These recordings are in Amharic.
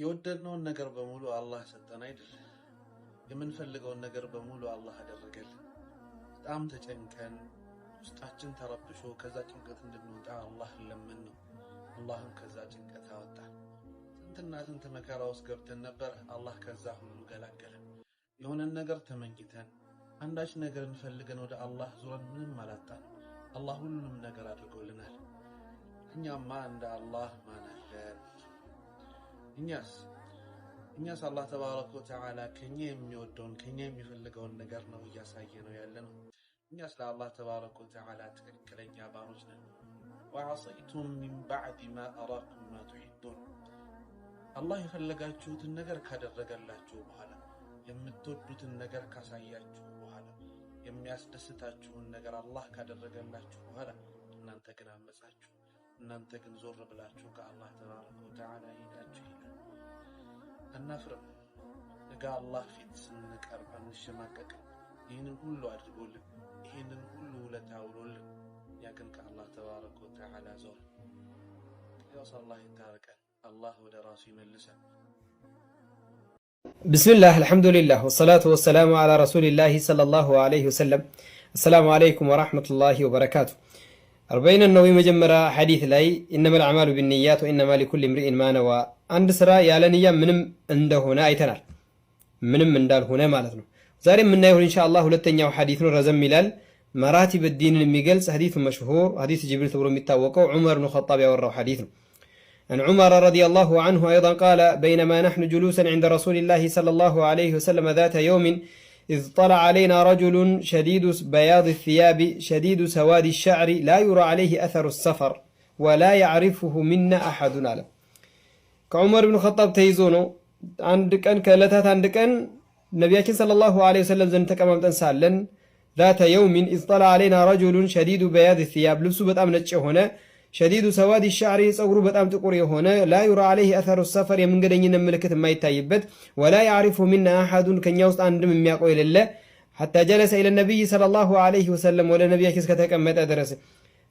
የወደድነውን ነገር በሙሉ አላህ ሰጠን አይደል? የምንፈልገውን ነገር በሙሉ አላህ አደረገልን። በጣም ተጨንቀን ውስጣችን ተረብሾ ከዛ ጭንቀት እንድንወጣ አላህ ለምን ነው። አላህም ከዛ ጭንቀት አወጣን። ስንትና ስንት መከራ ውስጥ ገብተን ነበር። አላህ ከዛ ሁሉ ገላገለን። የሆነን ነገር ተመኝተን አንዳች ነገር እንፈልገን ወደ አላህ ዙረን ምንም አላጣን። አላህ ሁሉንም ነገር አድርጎልናል። እኛማ እንደ አላህ ማን አለን? እኛስ አላህ ተባረከ ወተዓላ ከኛ የሚወደውን ከኛ የሚፈልገውን ነገር ነው እያሳየ ነው ያለነው። እኛስ ለአላህ ተባረከ ወተዓላ ትክክለኛ ባሮች ነን። ወዐሰይቱም ሚን በዕድ ማ አራኩም ማ ቱሒቡን። አላህ የፈለጋችሁትን ነገር ካደረገላችሁ በኋላ የምትወዱትን ነገር ካሳያችሁ በኋላ የሚያስደስታችሁን ነገር አላህ ካደረገላችሁ በኋላ እናንተ ግን አመጻችሁ። እናንተ ግን ዞር ብላችሁ ከአላህ ተባረከ ወተዓላ ሄዳችሁ ይላል። አናፍርም። ነገ አላህ ፊት ስንቀርብ አንሸማቀቅም። ይህንን ሁሉ አድርጎልን ይህንን ሁሉ ውለታ ውሎልን ያ ግን ከአላህ ተባረከ ወተዓላ ዞር። ያው አላህ ይታረቀን። አላህ ወደ ራሱ ይመልሰን። ቢስሚላህ አልሐምዱሊላህ ወሰላቱ ወሰላሙ ዐላ ረሱሊላህ ሰለላሁ ዐለይሂ ወሰለም። አሰላሙ ዐለይኩም ወራህመቱላሂ ወበረካቱ። አርበዒን ነወዊ መጀመሪያ ሐዲስ ላይ ኢነመል አዕማሉ ቢንኒያት ወኢነማ ሊኩሊ እምሪኢን ማ ነዋ፣ አንድ ስራ ያለ ንያ ምንም እንደሆነ አይተናል። ምንም እንዳልሆነ ማለት ነው። ዛሬ የምናየው ኢንሻአላህ ሁለተኛው ሐዲስ ነው። ረዘም ይላል። መራቲብ ዲንን የሚገልጽ ሐዲስ መሽሁር ሐዲስ ጅብሪል ተብሎ የሚታወቀው ዑመር ብን ኸጣብ ያወራው ሐዲስ ነው። عن عمر رضي الله عنه أيضا قال بينما نحن جلوسا عند رسول الله صلى الله عليه وسلم ذات يوم إذ طلع علينا رجل شديد بياض الثياب شديد سواد الشعر لا يرى عليه أثر السفر ولا يعرفه منا أحد علم. كعمر بن الخطاب تيزونو عندك أن كالتات عندك أن نبيك صلى الله عليه وسلم زنتك أمام تنسالن ذات يوم إذ طلع علينا رجل شديد بياض الثياب لبسه بتأمنتش هنا شديد سواد الشعر صغرو بتام تقري هنا لا يرى عليه اثر السفر يمنغدين ملكت ما يتايبت ولا يعرف منا احد كن يوسط عندم የሚያውቀው የሌለ حتى جلس الى النبي صلى الله عليه وسلم ولا نبي ከተቀመጠ ድረስ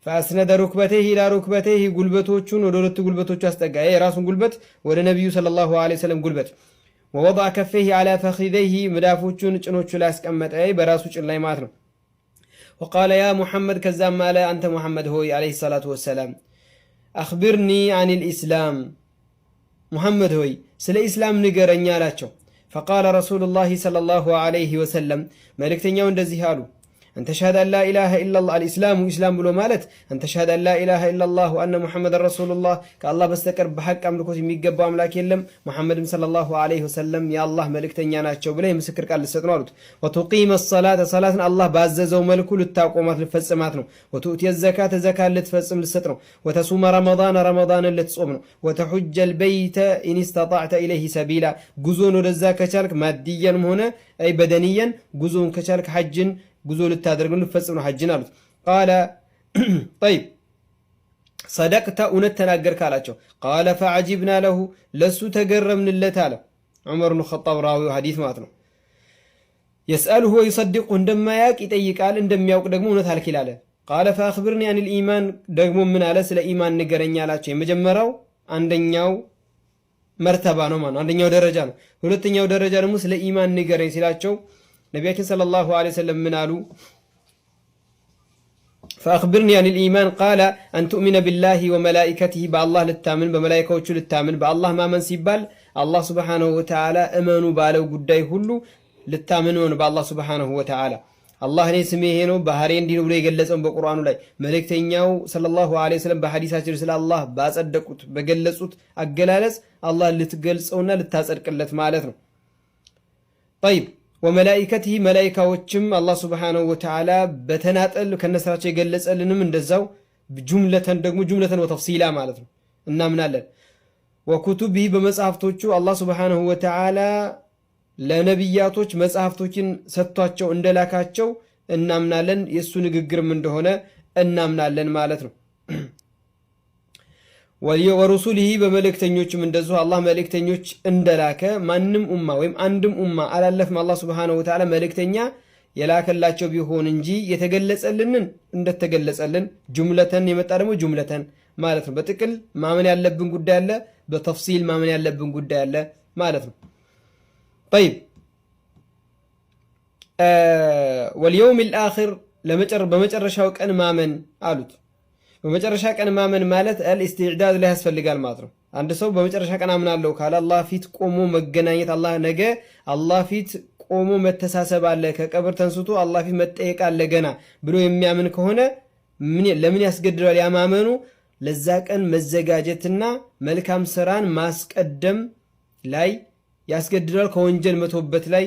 فاسند ركبته الى ركبته ጉልበቶቹን ወደ ሁለት ጉልበቶቹ አስጠጋ። የራሱን ጉልበት ወደ ነብዩ صلى الله عليه وسلم ጉልበት ووضع كفيه على فخذيه መዳፎቹን ጭኖቹ ላይ አስቀመጠ። በራሱ ጭን ላይ ማለት ነው። وقال يا محمد كزام مالا أنت محمد هوي عليه الصلاة والسلام أخبرني عن الإسلام محمد هوي سل إسلام نقرن يالاتشو. فقال رسول الله صلى الله عليه وسلم ملك تنيون دزيهالو أن تشهد أن لا إله إلا الله. الإسلام إسلام بلو مالت أن تشهد أن لا إله إلا الله وأن محمد رسول الله كالله بستكر بحق أملكوت يميقبوا أملاك يلم محمد صلى الله عليه وسلم يا الله ملك تنياناتشو بليه مسكر قال لستنورت. وتقيم الصلاة صلاة الله باززو ملكو للتاقومات للفسماتنو. وتؤتي الزكاة زكاة لتفسم للستنو. وتصوم رمضان لتصومنو. وتحج البيت إن استطعت إليه سبيلا. قزون للزكاة شارك ماديا هنا أي بدنيا قزون كشارك حج ጉዞ ልታደርጉ ልፈጽሙ ሐጅን አሉት። قال طيب صدقت እውነት ተናገርክ አላቸው። قال فعجبنا له ለሱ ተገረምንለት አለ ዑመር ብን ኸጣብ ራዊው ሐዲስ ማለት ነው። يسأله ويصدق እንደማያውቅ ይጠይቃል፣ እንደሚያውቅ ደግሞ እውነት አልክ ይላል። قال فأخبرني عن الإيمان ደግሞ ምን አለ ስለ ኢማን ንገረኝ አላቸው። የመጀመሪያው አንደኛው መርተባ ነው ማለት አንደኛው ደረጃ ነው። ሁለተኛው ደረጃ ደግሞ ስለ ኢማን ንገረኝ ሲላቸው ነቢያችን ሰለላሁ ዐለይሂ ወሰለም ምን አሉ? فأخبرني عن الإيمان قال أن تؤمن بالله وملائكته بالله للتامن بملائكته للتامن بالله ما من سيبال الله سبحانه وتعالى أمنوا بالو قداي هلو للتامنون بالله سبحانه وتعالى الله ني سميه ነው ባህሪን ዲኑ ብሎ የገለጸው በቁርአኑ ላይ መልእክተኛው ሰለላሁ ዐለይሂ ወሰለም በሐዲሳቸው ስለ አላህ ባጸደቁት በገለጹት አገላለጽ አላህ ልትገልጸውና ልታጸድቅለት ማለት ነው። طيب وملائكته ملائكዎችም አላህ Subhanahu Wa Ta'ala በተናጠል ከነስራቸው የገለጸልንም እንደዛው ጁምለተን ደግሞ ጁምለተን ወተፍሲላ ማለት ነው እናምናለን። وكتبه በመጽሐፍቶቹ አላህ Subhanahu Wa Ta'ala ለነብያቶች መጽሐፍቶችን ሰጥቷቸው እንደላካቸው እናምናለን። የሱ ንግግርም እንደሆነ እናምናለን ማለት ነው። ወሩሱሊሂ በመልእክተኞችም እንደዚሁ አላህ መልእክተኞች እንደላከ ማንም ኡማ ወይም አንድም ኡማ አላለፍም አላህ Subhanahu Wa Ta'ala መልእክተኛ የላከላቸው ቢሆን እንጂ የተገለጸልንን እንደተገለጸልን ጁምለተን የመጣ ደግሞ ጁምለተን ማለት ነው። በጥቅል ማመን ያለብን ጉዳይ አለ፣ በተፍሲል ማመን ያለብን ጉዳይ አለ ማለት ነው። طيب واليوم الآخر በመጨረሻው ቀን ማመን አሉት። በመጨረሻ ቀን ማመን ማለት الاستعداد ላይ ያስፈልጋል ማለት ነው። አንድ ሰው በመጨረሻ ቀን አምናለሁ ካለ አላህ ፊት ቆሞ መገናኘት፣ አላህ ነገ አላህ ፊት ቆሞ መተሳሰብ አለ፣ ከቀብር ተንስቶ አላህ ፊት መጠየቅ አለ ገና ብሎ የሚያምን ከሆነ ለምን ያስገድዳል? ያማመኑ ለዛ ቀን መዘጋጀትና መልካም ስራን ማስቀደም ላይ ያስገድዳል። ከወንጀል መተውበት ላይ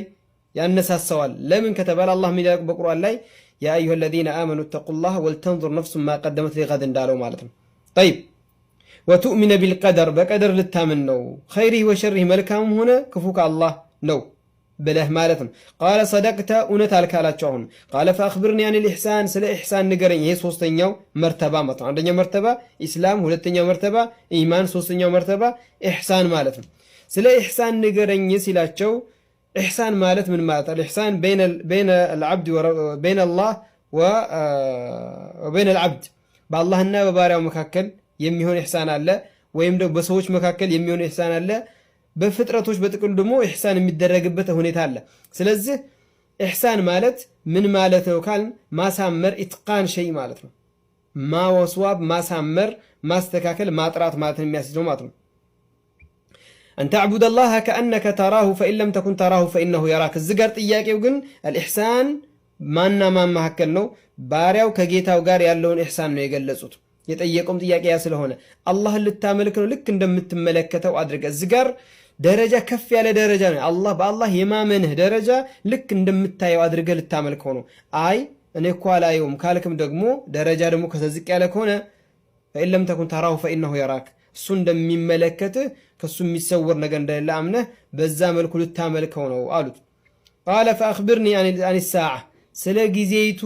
ያነሳሳዋል። ለምን ከተባለ አላህ ሚላቅ በቁርአን ላይ ያ አዩሃ الذين آمنوا اتقوا الله ولتنظر نفس ما قدمت لغد እንዳለው ማለት ነው። طيب وتؤمن بالقدر በቀደር ልታምን ነው። ኸይሪህ ወሸሪህ መልካም ሆነ ክፉ ከአላህ ነው ብለህ ማለት ነው። ቃለ ሰደቅተ እውነት አልካላቸው። አሁን ቃለ ፈአኽብርኒ አን ልኢሕሳን ስለ ኢሕሳን ንገረኝ። ይሄ ሶስተኛው መርተባ ማለት ነው። አንደኛው መርተባ ኢስላም፣ ሁለተኛው መርተባ ኢማን፣ ሶስተኛው መርተባ ኢሕሳን ማለት ነው። ስለ ኢሕሳን ንገረኝ ሲላቸው ኢሕሳን ማለት ምን ማለት ነው? ኢሕሳን በይነ አልዓብድ ወበይነ አላህ ወበይነ አልዓብድ በአላህና በባሪያው መካከል የሚሆን ኢሕሳን አለ፣ ወይም ደግሞ በሰዎች መካከል የሚሆን ኢሕሳን አለ። በፍጥረቶች በጥቅሉ ደግሞ ኢሕሳን የሚደረግበት ሁኔታ አለ። ስለዚህ ኢሕሳን ማለት ምን ማለት ነው ካልን ማሳመር፣ ኢትቃን ሸይ ማለት ነው። ማወስዋብ፣ ማሳመር፣ ማስተካከል፣ ማጥራት ማለት ነው የሚያስይዘው ማለት ነው። أن تعبد الله كأنك تراه فإن لم تكن تراه فإنه يراك الزجر ጥያቄው ግን الإحسان ማና ማን መካከል ነው? ባሪያው ከጌታው ጋር ያለውን ኢሕሳን ነው የገለጹት። የጠየቀውም ጥያቄ ያ ስለሆነ አላህን ልታመልክ ነው ልክ እንደምትመለከተው አድርገ እዝጋር ደረጃ ከፍ ያለ ደረጃ ነው። አላህ በአላህ የማመንህ ደረጃ ልክ እንደምታየው አድርገ ልታመልከው ነው። አይ እኔ እኮ አላየውም ካልክም ደግሞ ደረጃ ደግሞ ከዝቅ ያለ ከሆነ فإن لم تكن تراه فإنه يراك እሱ እንደሚመለከትህ ከሱ የሚሰወር ነገር እንደሌለ አምነህ በዛ መልኩ ልታመልከው ነው አሉት። ቃለ ፈአኽብርኒ አን ሳዓ ስለ ጊዜይቱ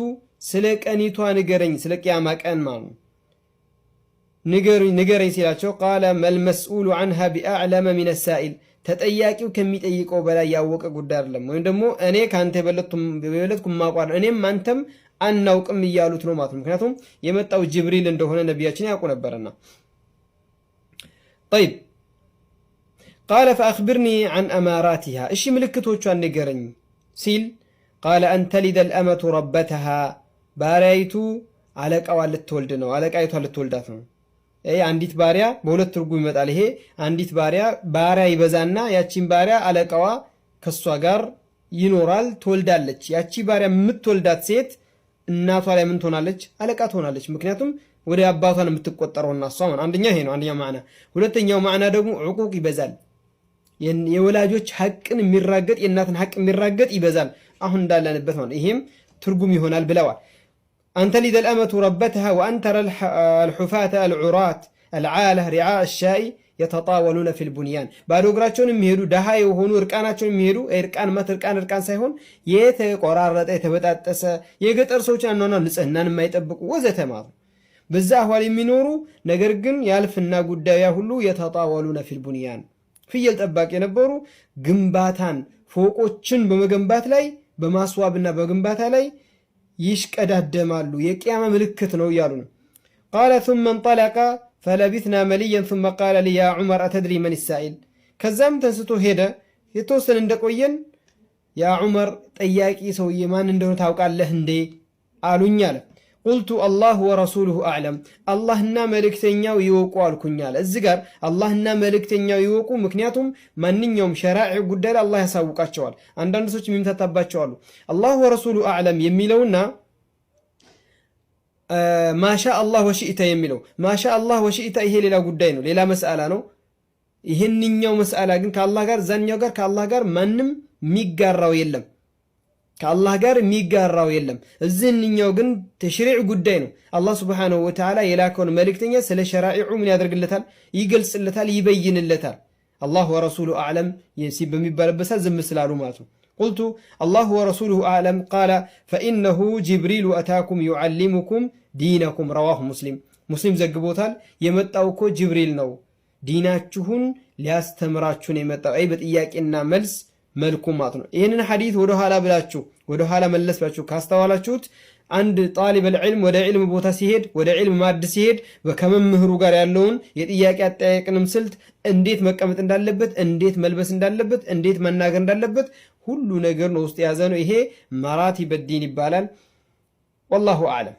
ስለ ቀኒቷ ንገረኝ፣ ስለ ቂያማ ቀን ማለት ነው ንገረኝ ሲላቸው ቃለ መልመስኡሉ አንሃ ቢአዕለመ ሚነ ሳኢል ተጠያቂው ከሚጠይቀው በላይ ያወቀ ጉዳይ አይደለም። ወይም ደግሞ እኔ ከአንተ የበለጥኩ ማቋር እኔም አንተም አናውቅም እያሉት ነው ማለት ነው። ምክንያቱም የመጣው ጅብሪል እንደሆነ ነቢያችን ያውቁ ነበርና። طيب قال فأخبرني عن أماراتها እሺ ምልክቶቿን ንገረኝ ሲል قال أن تلد الأمة ربتها ባሪያይቱ አለቃዋን ልትወልድ ነው፣ አለቃይቷን ልትወልዳት ነው። አንዲት ባሪያ በሁለት ትርጉም ይመጣል። ይሄ አንዲት ባሪያ ይበዛና ያቺን ባሪያ አለቃዋ ከሷ ጋር ይኖራል፣ ትወልዳለች። ያቺ ባሪያ የምትወልዳት ሴት እናቷ ላይ ምን ትሆናለች? አለቃ ትሆናለች። ምክንያቱም ወደ አባቷን የምትቆጠረውና እሷ ማለት አንደኛው ይሄ ነው፣ አንደኛው ማዕና። ሁለተኛው ማዕና ደግሞ ዕቁቅ ይበዛል። የወላጆች ሐቅን የሚራገጥ የእናትን ሐቅ የሚራገጥ ይበዛል። አሁን እንዳለንበት ማለት ይሄም ትርጉም ይሆናል ብለዋል። أن تلد الأمة ربتها وأن ترى الحفاة العراة العالة رعاء الشاء يتطاولون في البنيان ባዶ እግራቸውን የሚሄዱ ደሃ የሆኑ እርቃናቸውን የሚሄዱ እርቃን ሳይሆን የተቆራረጠ የተበጣጠሰ የገጠር ሰዎች አኗኗ ንጽህናን የማይጠብቁ ወዘተ ማለት በዛ አህዋል የሚኖሩ ነገር ግን ያልፍና ጉዳያ ሁሉ يتطاولون في البنيان ፍየል ጠባቂ የነበሩ ግንባታን ፎቆችን በመገንባት ላይ በማስዋብና በግንባታ ላይ ይሽቀዳደማሉ። የቂያማ ምልክት ነው እያሉ ነው። ቃለ ثم انطلق فلبثنا مليا ثم قال لي يا عمر أتدري من السائل ከዛም ተንስቶ ሄደ። የተወሰነ እንደቆየን ያ ዑመር ጠያቂ ሰውዬ ማን እንደሆነ ታውቃለህ እንዴ አሉኝ አለ። ቁልቱ አላህ ወረሱሉሁ አዕለም አላህና መልእክተኛው ይወቁ አልኩኝ አለ። እዚህ ጋር አላህና መልእክተኛው ይወቁ፣ ምክንያቱም ማንኛውም ሸራዒ ጉዳይ ላይ አላህ ያሳውቃቸዋል። አንዳንድ ሰዎች የሚምታታባቸው አሉ። አላህ ወረሱሉሁ አዕለም የሚለውና ማሻ አላህ ወሽኢተ የሚለው ማሻ አላህ ወሽኢተ ይሄ ሌላ ጉዳይ ነው፣ ሌላ መስአላ ነው። ይህንኛው መስአላ ግን ከአላህ ጋር ዛኛው ጋር ከአላህ ጋር ማንም የሚጋራው የለም፣ ከአላህ ጋር የሚጋራው የለም። እዚህኛው ግን ተሽሪዕ ጉዳይ ነው። አላህ ሱብሓነሁ ወተዓላ የላከውን መልእክተኛ ስለ ሸራዒዑ ምን ያደርግለታል? ይገልጽለታል፣ ይበይንለታል። አላህ ወረሱሉ አዕለም በሚባልበት ዝም ስላሉ ማለት ነው። ቁልቱ አላህ ወረሱሉሁ አዕለም ቃለ ፈኢነሁ ጅብሪሉ አታኩም ዩዓሊሙኩም ዲነኩም ረዋሁ ሙስሊም ዘግቦታል። የመጣው እኮ ጅብሪል ነው ዲናችሁን ሊያስተምራችሁን የመጣው በጥያቄና መልስ መልኩ ማለት ነው። ይህንን ሐዲት ወደ ኋላ ብላችሁ ወደ ኋላ መለስባችሁ ካስተዋላችሁት አንድ ጣሊበል ዒልም ወደ ዒልም ቦታ ሲሄድ ወደ ዒልም ማድ ሲሄድ ከመምህሩ ጋር ያለውን የጥያቄ አጠያየቅንም ስልት እንዴት መቀመጥ እንዳለበት እንዴት መልበስ እንዳለበት እንዴት መናገር እንዳለበት ሁሉ ነገር ነው ውስጥ የያዘ ነው። ይሄ መራቲበ ዲን ይባላል። ወላሁ አዕለም።